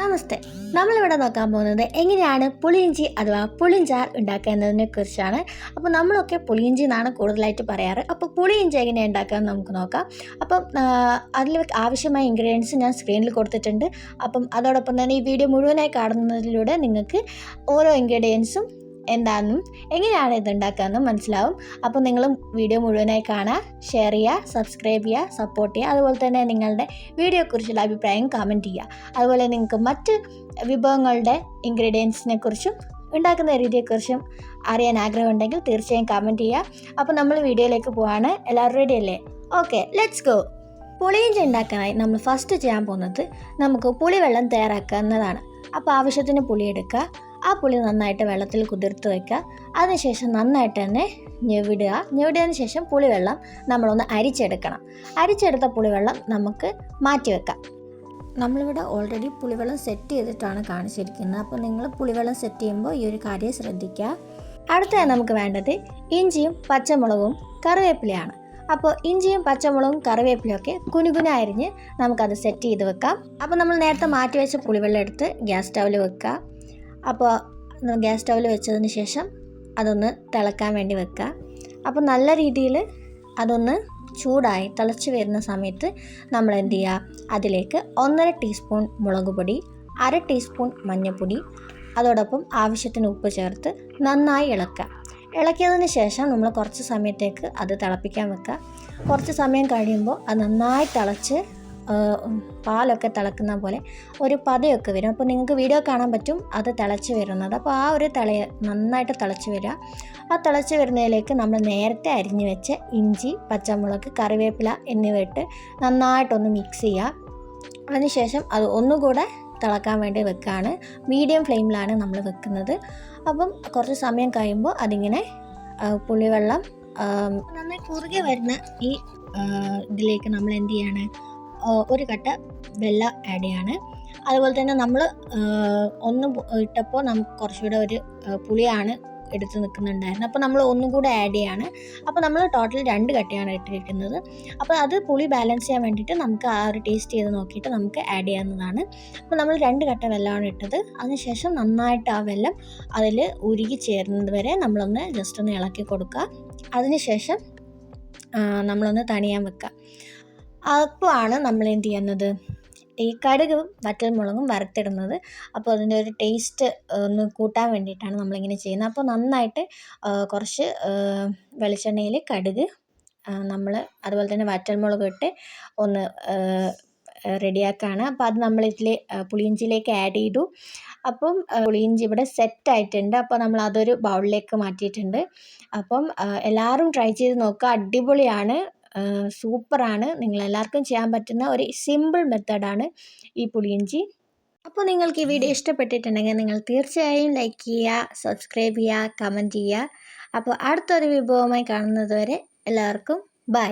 നമസ്തേ. നമ്മളിവിടെ നോക്കാൻ പോകുന്നത് എങ്ങനെയാണ് പുളിയിഞ്ചി അഥവാ പുളിഞ്ചാർ ഉണ്ടാക്കുക എന്നതിനെ കുറിച്ചാണ്. അപ്പോൾ നമ്മളൊക്കെ പുളിയിഞ്ചി എന്നാണ് കൂടുതലായിട്ട് പറയാറ്. അപ്പോൾ പുളിയിഞ്ചി എങ്ങനെയാണ് ഉണ്ടാക്കാമെന്ന് നമുക്ക് നോക്കാം. അപ്പം അതിൽ ആവശ്യമായ ഇൻഗ്രീഡിയൻസ് ഞാൻ സ്ക്രീനിൽ കൊടുത്തിട്ടുണ്ട്. അപ്പം അതോടൊപ്പം തന്നെ ഈ വീഡിയോ മുഴുവനായി കാണുന്നതിലൂടെ നിങ്ങൾക്ക് ഓരോ ഇൻഗ്രീഡിയൻസും എന്താണെന്നും എങ്ങനെയാണ് ഇത് ഉണ്ടാക്കുകയെന്നും മനസ്സിലാവും. അപ്പോൾ നിങ്ങൾ വീഡിയോ മുഴുവനായി കാണുക, ഷെയർ ചെയ്യുക, സബ്സ്ക്രൈബ് ചെയ്യുക, സപ്പോർട്ട് ചെയ്യുക. അതുപോലെ തന്നെ നിങ്ങളുടെ വീഡിയോയെക്കുറിച്ചുള്ള അഭിപ്രായം കമൻറ്റ് ചെയ്യുക. അതുപോലെ നിങ്ങൾക്ക് മറ്റ് വിഭവങ്ങളുടെ ഇൻഗ്രീഡിയൻസിനെ കുറിച്ചും ഉണ്ടാക്കുന്ന രീതിയെക്കുറിച്ചും അറിയാൻ ആഗ്രഹമുണ്ടെങ്കിൽ തീർച്ചയായും കമൻറ്റ് ചെയ്യുക. അപ്പോൾ നമ്മൾ വീഡിയോയിലേക്ക് പോവാണ്. എല്ലാവരും റെഡി അല്ലേ? Okay, let's go. പുളിയിഞ്ചി ഉണ്ടാക്കാനായി നമ്മൾ ഫസ്റ്റ് ചെയ്യാൻ പോകുന്നത് നമുക്ക് പുളിവെള്ളം തയ്യാറാക്കുക എന്നതാണ്. അപ്പോൾ ആവശ്യത്തിന് പുളി എടുക്കുക. ആ പുളി നന്നായിട്ട് വെള്ളത്തിൽ കുതിർത്ത് വയ്ക്കുക. അതിനുശേഷം നന്നായിട്ട് തന്നെ ഞെവിടിയതിന് ശേഷം പുളിവെള്ളം നമ്മളൊന്ന് അരിച്ചെടുക്കണം. അരിച്ചെടുത്ത പുളിവെള്ളം നമുക്ക് മാറ്റി വെക്കാം. നമ്മളിവിടെ ഓൾറെഡി പുളിവെള്ളം സെറ്റ് ചെയ്തിട്ടാണ് കാണിച്ചിരിക്കുന്നത്. അപ്പോൾ നിങ്ങൾ പുളിവെള്ളം സെറ്റ് ചെയ്യുമ്പോൾ ഈ ഒരു കാര്യം ശ്രദ്ധിക്കുക. അടുത്തതായി നമുക്ക് വേണ്ടത് ഇഞ്ചിയും പച്ചമുളകും കറിവേപ്പിലയാണ്. അപ്പോൾ ഇഞ്ചിയും പച്ചമുളകും കറിവേപ്പിലയും ഒക്കെ കുനുകുന അരിഞ്ഞ് നമുക്കത് സെറ്റ് ചെയ്ത് വെക്കാം. അപ്പോൾ നമ്മൾ നേരത്തെ മാറ്റി വെച്ച പുളിവെള്ളം എടുത്ത് ഗ്യാസ് സ്റ്റൗവിൽ വെക്കുക. അപ്പോൾ ഗ്യാസ് സ്റ്റൗവിൽ വെച്ചതിന് ശേഷം അതൊന്ന് തിളക്കാൻ വേണ്ടി വെക്കുക. അപ്പോൾ നല്ല രീതിയിൽ അതൊന്ന് ചൂടായി തിളച്ച് വരുന്ന സമയത്ത് നമ്മൾ എന്ത് ചെയ്യുക, അതിലേക്ക് 1.5 ടീസ്പൂൺ മുളക് പൊടി, 1/2 ടീസ്പൂൺ മഞ്ഞൾപ്പൊടി, അതോടൊപ്പം ആവശ്യത്തിന് ഉപ്പ് ചേർത്ത് നന്നായി ഇളക്കുക. ഇളക്കിയതിന് ശേഷം നമ്മൾ കുറച്ച് സമയത്തേക്ക് അത് തിളപ്പിക്കാൻ വെക്കുക. കുറച്ച് സമയം കഴിയുമ്പോൾ അത് നന്നായി തിളച്ച് പാലൊക്കെ തിളക്കുന്ന പോലെ ഒരു പതയൊക്കെ വരും. അപ്പോൾ നിങ്ങൾക്ക് വീഡിയോ കാണാൻ പറ്റും അത് തിളച്ച് വരുന്നത്. അപ്പോൾ ആ ഒരു നന്നായിട്ട് തിളച്ച് വരിക. ആ തിളച്ച് വരുന്നതിലേക്ക് നമ്മൾ നേരത്തെ അരിഞ്ഞു വെച്ച ഇഞ്ചി, പച്ചമുളക്, കറിവേപ്പില എന്നിവ ഇട്ട് നന്നായിട്ടൊന്ന് മിക്സ് ചെയ്യുക. അതിനുശേഷം അത് ഒന്നുകൂടെ തിളക്കാൻ വേണ്ടി വെക്കുകയാണ്. മീഡിയം ഫ്ലെയിമിലാണ് നമ്മൾ വെക്കുന്നത്. അപ്പം കുറച്ച് സമയം കഴിയുമ്പോൾ അതിങ്ങനെ പുളിവെള്ളം നന്നായി കുറുകെ വരുന്ന ഈ ഇതിലേക്ക് നമ്മൾ എന്ത് ചെയ്യാണ്, ഒരു കട്ട വെള്ളം ആഡ് ചെയ്യാണ്. അതുപോലെ തന്നെ നമ്മൾ ഒന്ന് ഇട്ടപ്പോൾ നമുക്ക് കുറച്ചുകൂടെ ഒരു പുളിയാണ് എടുത്ത് നിൽക്കുന്നുണ്ടായിരുന്നു. അപ്പോൾ നമ്മൾ ഒന്നും കൂടെ ആഡ് ചെയ്യാണ്. അപ്പോൾ നമ്മൾ ടോട്ടൽ 2 കട്ടയാണ് ഇട്ടിരിക്കുന്നത്. അപ്പോൾ അത് പുളി ബാലൻസ് ചെയ്യാൻ വേണ്ടിയിട്ട് നമുക്ക് ആ ഒരു ടേസ്റ്റ് ചെയ്ത് നോക്കിയിട്ട് നമുക്ക് ആഡ് ചെയ്യാവുന്നതാണ്. അപ്പോൾ നമ്മൾ 2 കട്ട വെള്ളമാണ് ഇട്ടത്. അതിനുശേഷം നന്നായിട്ട് ആ വെള്ളം അതിൽ ഉരുകി ചേരുന്നത് വരെ നമ്മളൊന്ന് ജസ്റ്റ് ഒന്ന് ഇളക്കി കൊടുക്കുക. അതിനുശേഷം നമ്മളൊന്ന് തണിയാൻ വെക്കുക. അപ്പോഴാണ് നമ്മൾ എന്ത് ചെയ്യുന്നത്, ഈ കടുകും വറ്റൽമുളകും വറുത്തിടുന്നത്. അപ്പോൾ അതിൻ്റെ ഒരു ടേസ്റ്റ് ഒന്ന് കൂട്ടാൻ വേണ്ടിയിട്ടാണ് നമ്മളിങ്ങനെ ചെയ്യുന്നത്. അപ്പോൾ നന്നായിട്ട് കുറച്ച് വെളിച്ചെണ്ണയിൽ കടുക് നമ്മൾ അതുപോലെ തന്നെ വറ്റൽമുളക് ഇട്ട് ഒന്ന് റെഡിയാക്കുകയാണ്. അപ്പോൾ അത് നമ്മളിതിൽ പുളിയിഞ്ചിയിലേക്ക് ആഡ് ചെയ്തു. അപ്പം പുളിയിഞ്ചി ഇവിടെ സെറ്റായിട്ടുണ്ട്. അപ്പോൾ നമ്മൾ അതൊരു ബൗളിലേക്ക് മാറ്റിയിട്ടുണ്ട്. അപ്പം എല്ലാവരും ട്രൈ ചെയ്ത് നോക്കുക. അടിപൊളിയാണ്, സൂപ്പറാണ്. നിങ്ങളെല്ലാവർക്കും ചെയ്യാൻ പറ്റുന്ന ഒരു സിമ്പിൾ മെത്തേഡാണ് ഈ പുളിയിഞ്ചി. അപ്പോൾ നിങ്ങൾക്ക് ഈ വീഡിയോ ഇഷ്ടപ്പെട്ടിട്ടുണ്ടെങ്കിൽ നിങ്ങൾ തീർച്ചയായും ലൈക്ക് ചെയ്യുക, സബ്സ്ക്രൈബ് ചെയ്യുക, കമൻറ്റ് ചെയ്യുക. അപ്പോൾ അടുത്തൊരു വിഭവമായി കാണുന്നത് വരെ എല്ലാവർക്കും ബൈ.